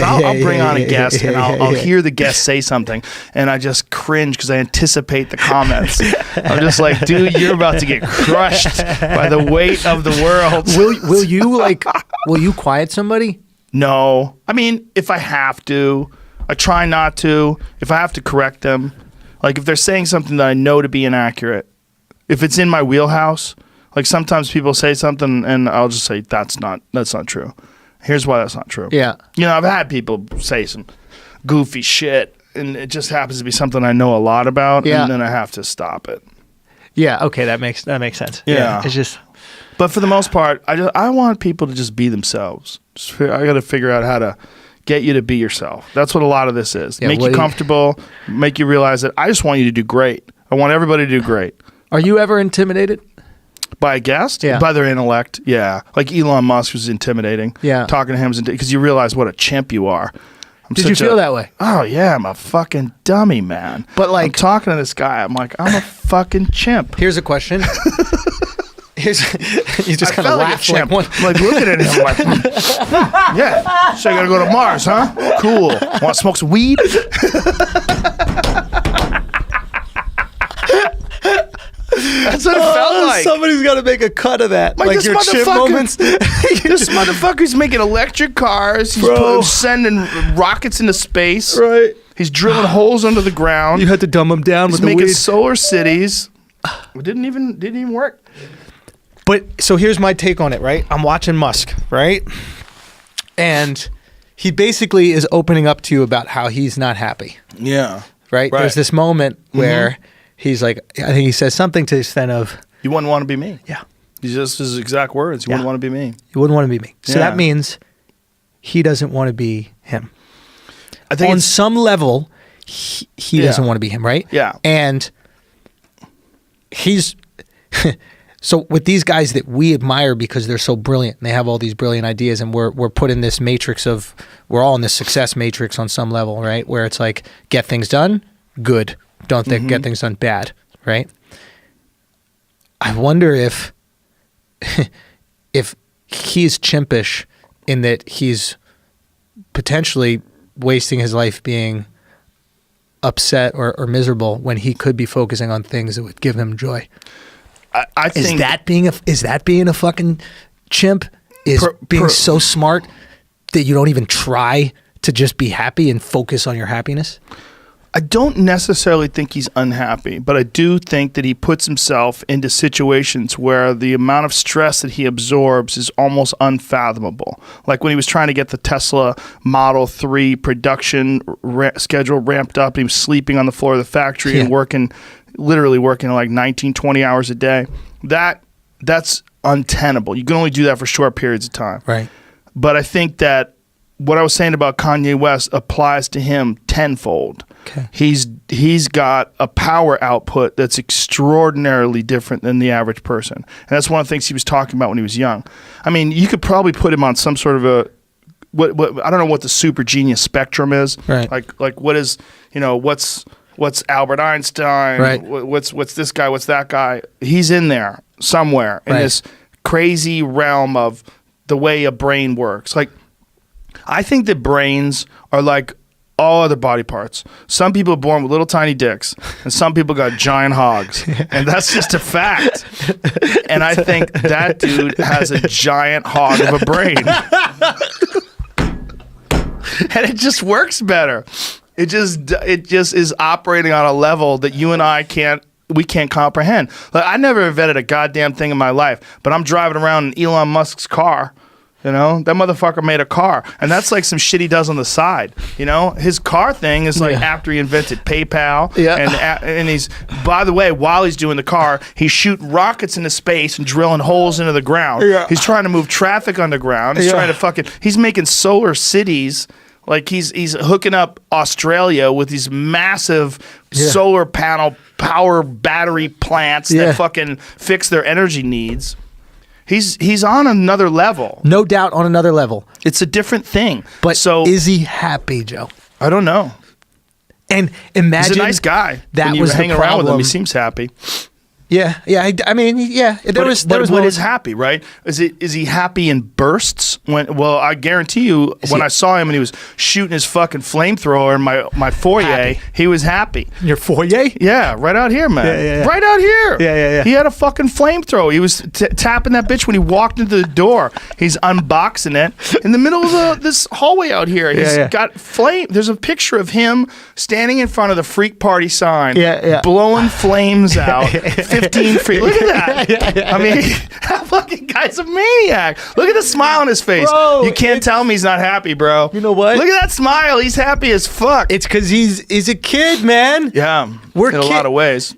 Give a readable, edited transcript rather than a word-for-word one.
I'll bring on a guest and I'll hear the guest say something and I just cringe because I anticipate the comments. I'm just like, dude, you're about to get crushed by the weight of the world. Will you quiet somebody? No. I mean, if I have to, I try not to. If I have to correct them, like if they're saying something that I know to be inaccurate, if it's in my wheelhouse, like sometimes people say something and I'll just say, that's not true. Here's why that's not true. Yeah. You know, I've had people say some goofy shit and it just happens to be something I know a lot about and then I have to stop it. Yeah, okay, that makes sense. Yeah. It's just, but for the most part, I want people to just be themselves. I got to figure out how to get you to be yourself. That's what a lot of this is. Yeah, make you comfortable, make you realize that I just want you to do great. I want everybody to do great. Are you ever intimidated? By a guest? Yeah. By their intellect? Yeah. Like Elon Musk was intimidating. Yeah. Talking to him because you realize what a chimp you are. Did you feel that way? Oh, yeah. I'm a fucking dummy, man. But like, I'm talking to this guy. I'm like, I'm a fucking chimp. Here's a question. You just kind of laugh like one. Like looking at him like, yeah. So you gotta go to Mars, huh? Cool. Want to smoke some weed? That's what it felt like. Somebody's got to make a cut of that. Like your chip moments. This motherfucker's making electric cars. He's sending rockets into space. Right. He's drilling holes under the ground. You had to dumb him down with the weed. He's making solar cities. It didn't even work. But so here's my take on it, right? I'm watching Musk, right? And he basically is opening up to you about how he's not happy. Yeah. Right? There's this moment where he's like, I think he says something to the extent of, you wouldn't want to be me. Yeah. These just his exact words. You wouldn't want to be me. You wouldn't want to be me. So that means he doesn't want to be him. I think on some level, he doesn't want to be him, right? Yeah. And he's... So with these guys that we admire because they're so brilliant and they have all these brilliant ideas and we're put in this matrix of, we're all in this success matrix on some level, right? Where it's like, get things done, good. Don't get things done, bad, right? I wonder if he's chimpish in that he's potentially wasting his life being upset or miserable when he could be focusing on things that would give him joy. I think is that being a fucking chimp? Is being so smart that you don't even try to just be happy and focus on your happiness? I don't necessarily think he's unhappy, but I do think that he puts himself into situations where the amount of stress that he absorbs is almost unfathomable. Like when he was trying to get the Tesla Model 3 production schedule ramped up, he was sleeping on the floor of the factory and literally working like 19, 20 hours a day. That's untenable. You can only do that for short periods of time. Right. But I think that what I was saying about Kanye West applies to him tenfold. Okay. He's got a power output that's extraordinarily different than the average person. And that's one of the things he was talking about when he was young. I mean, you could probably put him on some sort of a what I don't know what the super genius spectrum is. Right. Like what is, what's Albert Einstein? Right. What's this guy? What's that guy? He's in there somewhere in this crazy realm of the way a brain works. Like, I think that brains are like all other body parts. Some people are born with little tiny dicks, and some people got giant hogs, and that's just a fact. And I think that dude has a giant hog of a brain, and it just works better. It just is operating on a level that you and I can't comprehend. Like, I never invented a goddamn thing in my life, but I'm driving around in Elon Musk's car. That motherfucker made a car, and that's like some shit he does on the side. His car thing is like after he invented PayPal, and he's, by the way, while he's doing the car, he's shooting rockets into space and drilling holes into the ground. Yeah. He's trying to move traffic underground. He's trying to he's making solar cities. Like he's hooking up Australia with these massive solar panel power battery plants that fucking fix their energy needs. He's on another level. No doubt on another level. It's a different thing. But is he happy, Joe? I don't know. And imagine he's a nice guy. That when you was hang the around with him. problem. He seems happy. Yeah, I mean, yeah. There was what moments- is happy, right? Is he happy in bursts? Well, I guarantee you, when I saw him and he was shooting his fucking flamethrower in my foyer, Happy. he was happy. Your foyer? Yeah, right out here, man. Yeah. Right out here. Yeah. He had a fucking flamethrower. He was tapping that bitch when he walked into the door. He's unboxing it in the middle of this hallway out here. He's got flame. There's a picture of him standing in front of the Freak Party sign, blowing flames out. 15 feet. Look at that. I mean, that fucking guy's a maniac. Look at the smile on his face. Bro, you can't tell me he's not happy, bro. You know what? Look at that smile. He's happy as fuck. It's because he's a kid, man. Yeah. We're in a lot of ways.